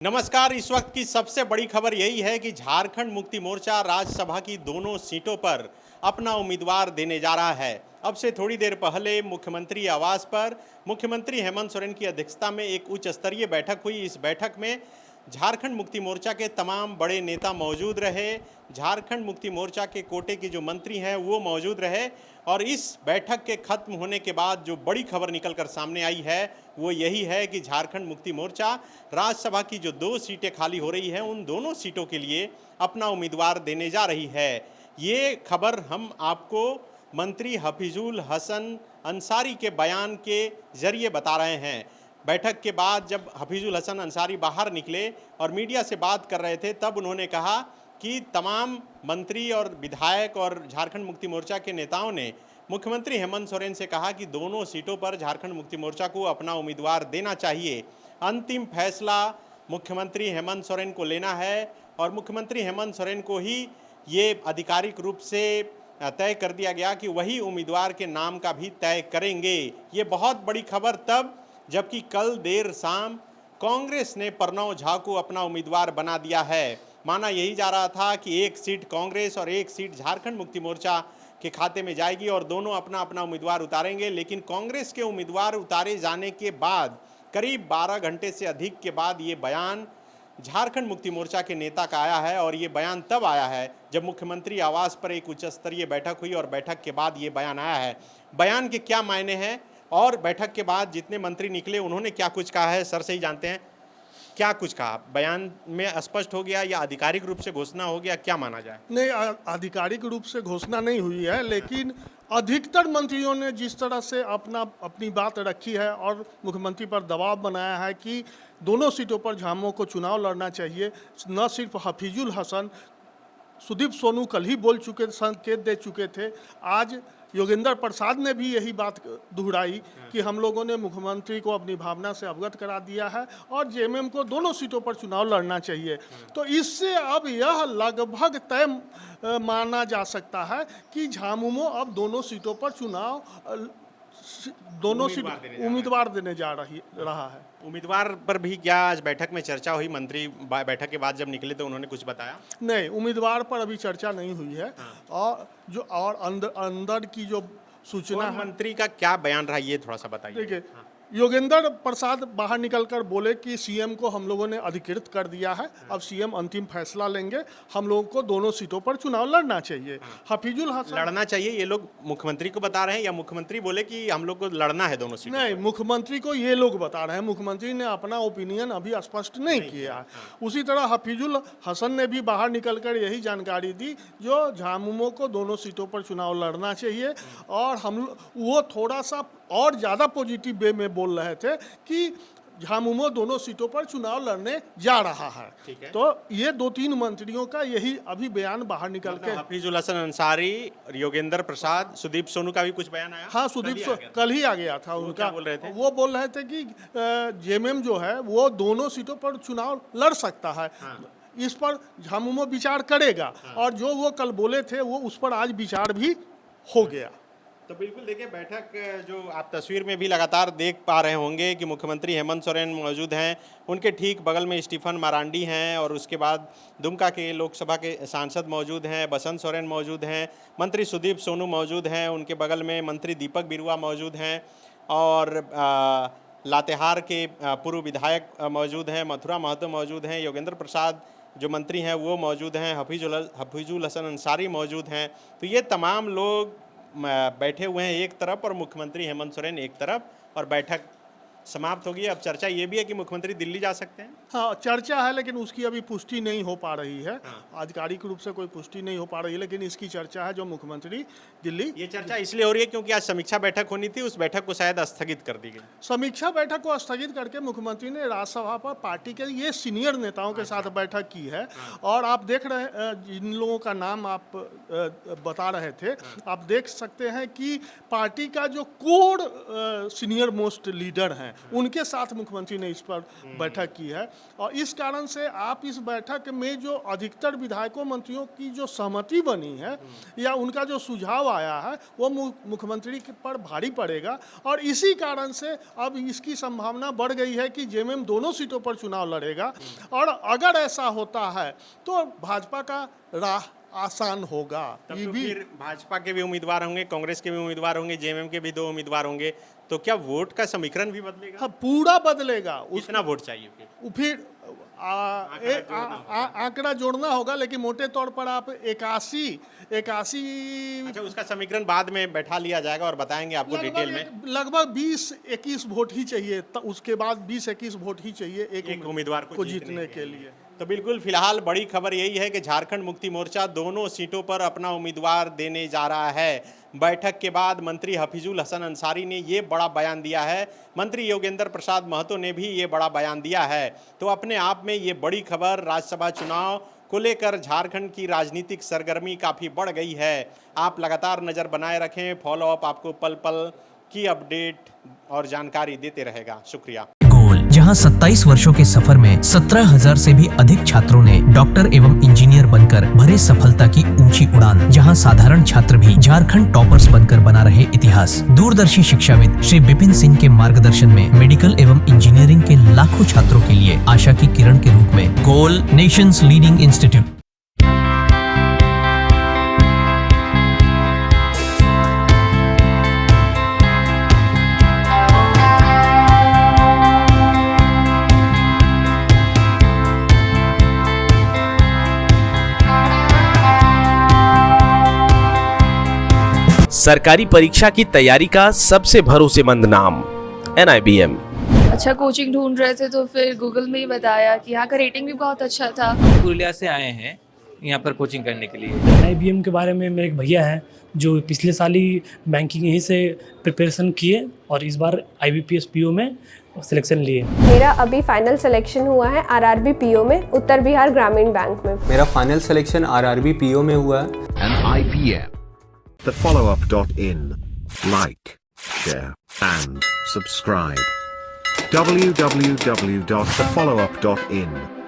नमस्कार। इस वक्त की सबसे बड़ी खबर यही है कि झारखंड मुक्ति मोर्चा राज्यसभा की दोनों सीटों पर अपना उम्मीदवार देने जा रहा है। अब से थोड़ी देर पहले मुख्यमंत्री आवास पर मुख्यमंत्री हेमंत सोरेन की अध्यक्षता में एक उच्च स्तरीय बैठक हुई। इस बैठक में झारखंड मुक्ति मोर्चा के तमाम बड़े नेता मौजूद रहे। झारखंड मुक्ति मोर्चा के कोटे के जो मंत्री हैं वो मौजूद रहे और इस बैठक के खत्म होने के बाद जो बड़ी खबर निकलकर सामने आई है वो यही है कि झारखंड मुक्ति मोर्चा राज्यसभा की जो 2 सीटें खाली हो रही हैं उन दोनों सीटों के लिए अपना उम्मीदवार देने जा रही है। ये खबर हम आपको मंत्री हफीजुल हसन अंसारी के बयान के जरिए बता रहे हैं। बैठक के बाद जब हफीजुल हसन अंसारी बाहर निकले और मीडिया से बात कर रहे थे तब उन्होंने कहा कि तमाम मंत्री और विधायक और झारखंड मुक्ति मोर्चा के नेताओं ने मुख्यमंत्री हेमंत सोरेन से कहा कि दोनों सीटों पर झारखंड मुक्ति मोर्चा को अपना उम्मीदवार देना चाहिए। अंतिम फैसला मुख्यमंत्री हेमंत सोरेन को लेना है और मुख्यमंत्री हेमंत सोरेन को ही ये आधिकारिक रूप से तय कर दिया गया कि वही उम्मीदवार के नाम का भी तय करेंगे। ये बहुत बड़ी खबर तब जबकि कल देर शाम कांग्रेस ने प्रणव झा को अपना उम्मीदवार बना दिया है। माना यही जा रहा था कि एक सीट कांग्रेस और एक सीट झारखंड मुक्ति मोर्चा के खाते में जाएगी और दोनों अपना अपना उम्मीदवार उतारेंगे। लेकिन कांग्रेस के उम्मीदवार उतारे जाने के बाद करीब 12 घंटे से अधिक के बाद ये बयान झारखंड मुक्ति मोर्चा के नेता का आया है और ये बयान तब आया है जब मुख्यमंत्री आवास पर एक उच्च स्तरीय बैठक हुई और बैठक के बाद ये बयान आया है। बयान के क्या मायने हैं और बैठक के बाद जितने मंत्री निकले उन्होंने क्या कुछ कहा है, सर से ही जानते हैं। क्या कुछ कहा बयान में, स्पष्ट हो गया या आधिकारिक रूप से घोषणा हो गया, क्या माना जाए? नहीं, आधिकारिक रूप से घोषणा नहीं हुई है, लेकिन अधिकतर मंत्रियों ने जिस तरह से अपनी बात रखी है और मुख्यमंत्री पर दबाव बनाया है कि दोनों सीटों पर झामुमो को चुनाव लड़ना चाहिए। न सिर्फ हफीजुल हसन, सुदीप सोनू कल ही बोल चुके, संकेत दे चुके थे। आज योगेंद्र प्रसाद ने भी यही बात दोहराई कि हम लोगों ने मुख्यमंत्री को अपनी भावना से अवगत करा दिया है और जेएमएम को दोनों सीटों पर चुनाव लड़ना चाहिए। तो इससे अब यह लगभग तय माना जा सकता है कि झामुमो अब दोनों सीटों पर चुनाव उम्मीदवार देने जा रहा है। उम्मीदवार पर भी क्या आज बैठक में चर्चा हुई? मंत्री बैठक के बाद जब निकले तो उन्होंने कुछ बताया? नहीं, उम्मीदवार पर अभी चर्चा नहीं हुई है। और अंदर की जो सूचना मंत्री का क्या बयान रहा ये थोड़ा सा बताइए। देखिए, योगेंद्र प्रसाद बाहर निकलकर बोले कि सीएम को हम लोगों ने अधिकृत कर दिया है, अब सीएम अंतिम फैसला लेंगे, हम लोगों को दोनों सीटों पर चुनाव लड़ना चाहिए। हफीजुल हसन लड़ना चाहिए ये लोग मुख्यमंत्री को बता रहे हैं या मुख्यमंत्री बोले कि हम लोग को लड़ना है दोनों सीटों? नहीं, मुख्यमंत्री को ये लोग बता रहे हैं, मुख्यमंत्री ने अपना ओपिनियन अभी स्पष्ट नहीं किया है। उसी तरह हफीजुल हसन ने भी बाहर निकलकर यही जानकारी दी जो झामुमो को दोनों सीटों पर चुनाव लड़ना चाहिए और वो थोड़ा सा और ज़्यादा पॉजिटिव वे में बोल रहे थे कि झामुमो दोनों सीटों पर चुनाव लड़ने जा रहा है। तो ये 2-3 मंत्रियों का यही अभी बयान बाहर निकल के। हफीजुल हसन अंसारी, योगेंद्र प्रसाद, सुदीप सोनू का भी कुछ बयान आया? हाँ, सुदीप कल ही आ गया था उनका। बोल रहे थे? वो बोल रहे थे कि जेएमएम जो है वो दोनों सीटों पर चुनाव लड़ सकता है। इस पर झामुमो विचार करेगा और जो वो कल बोले थे वो उस पर आज विचार भी हो गया। तो बिल्कुल देखिए, बैठक जो आप तस्वीर में भी लगातार देख पा रहे होंगे कि मुख्यमंत्री हेमंत सोरेन मौजूद हैं, उनके ठीक बगल में स्टीफन मरांडी हैं और उसके बाद दुमका के लोकसभा के सांसद मौजूद हैं, बसंत सोरेन मौजूद हैं, मंत्री सुदीप सोनू मौजूद हैं, उनके बगल में मंत्री दीपक बिरुवा मौजूद हैं और लातेहार के पूर्व विधायक मौजूद हैं, मथुरा महतो मौजूद हैं, योगेंद्र प्रसाद जो मंत्री हैं वो मौजूद हैं, हफीजुल हसन अंसारी मौजूद हैं। तो ये तमाम लोग बैठे हुए हैं एक तरफ और मुख्यमंत्री हेमंत सोरेन एक तरफ और बैठक समाप्त होगी। अब चर्चा ये भी है कि मुख्यमंत्री दिल्ली जा सकते हैं। हाँ, चर्चा है लेकिन उसकी अभी पुष्टि नहीं हो पा रही है। आधिकारिक रूप से कोई पुष्टि नहीं हो पा रही है, लेकिन इसकी चर्चा है जो मुख्यमंत्री दिल्ली। ये चर्चा इसलिए हो रही है क्योंकि आज समीक्षा बैठक होनी थी, उस बैठक को शायद स्थगित कर दी गई। समीक्षा बैठक को स्थगित करके मुख्यमंत्री ने राज्यसभा पर पार्टी के ये सीनियर नेताओं के साथ बैठक की है। और आप देख रहे, जिन लोगों का नाम आप बता रहे थे, आप देख सकते हैं कि पार्टी का जो कोर सीनियर मोस्ट लीडर हैं उनके साथ मुख्यमंत्री ने इस पर बैठक की है। और इस कारण से आप इस बैठक में जो अधिकतर विधायकों मंत्रियों की जो सहमति बनी है या उनका जो सुझाव आया है वो मुख्यमंत्री पर भारी पड़ेगा। और इसी कारण से अब इसकी संभावना बढ़ गई है कि जेएमएम दोनों सीटों पर चुनाव लड़ेगा। और अगर ऐसा होता है तो भाजपा का राह आसान होगा। तब तो फिर भाजपा के भी उम्मीदवार होंगे, कांग्रेस के भी उम्मीदवार होंगे, जेएमएम के भी 2 उम्मीदवार होंगे, तो क्या वोट का समीकरण भी बदलेगा? हाँ, पूरा बदलेगा। कितना वोट चाहिए फिर? आंकड़ा जोड़ना होगा, लेकिन मोटे तौर पर आप 81 अच्छा, उसका समीकरण बाद में बैठा लिया जाएगा और बताएंगे आपको डिटेल में। लगभग 20-21 वोट ही चाहिए, उसके बाद 20-21 वोट ही चाहिए एक उम्मीदवार को जीतने के लिए। तो बिल्कुल फिलहाल बड़ी खबर यही है कि झारखंड मुक्ति मोर्चा दोनों सीटों पर अपना उम्मीदवार देने जा रहा है। बैठक के बाद मंत्री हफीजुल हसन अंसारी ने ये बड़ा बयान दिया है, मंत्री योगेंद्र प्रसाद महतो ने भी ये बड़ा बयान दिया है। तो अपने आप में ये बड़ी खबर, राज्यसभा चुनाव को लेकर झारखंड की राजनीतिक सरगर्मी काफ़ी बढ़ गई है। आप लगातार नज़र बनाए रखें, फॉलोअप आपको पल पल की अपडेट और जानकारी देते रहेगा। शुक्रिया। जहां 27 वर्षों के सफर में 17,000 से भी अधिक छात्रों ने डॉक्टर एवं इंजीनियर बनकर भरे सफलता की ऊंची उड़ान, जहां साधारण छात्र भी झारखंड टॉपर्स बनकर बना रहे इतिहास। दूरदर्शी शिक्षाविद श्री विपिन सिंह के मार्गदर्शन में मेडिकल एवं इंजीनियरिंग के लाखों छात्रों के लिए आशा की किरण के रूप में गोल, नेशंस लीडिंग इंस्टीट्यूट। सरकारी परीक्षा की तैयारी का सबसे भरोसेमंद नाम NIBM। अच्छा कोचिंग ढूंढ रहे थे तो फिर गूगल में ही बताया कि यहाँ का रेटिंग भी बहुत अच्छा था। पुरुलिया से आए हैं यहाँ पर कोचिंग करने के लिए। NIBM के बारे में मेरे एक भैया हैं जो पिछले साल ही बैंकिंग यहीं से प्रिपरेशन किए और इस बार IBPS PO में सिलेक्शन लिए। मेरा अभी फाइनल सिलेक्शन हुआ है RRB PO में, उत्तर बिहार ग्रामीण बैंक में। मेरा फाइनल सिलेक्शन RRB PO में हुआ है। IBM, thefollowup.in. Like, share, and subscribe. www.thefollowup.in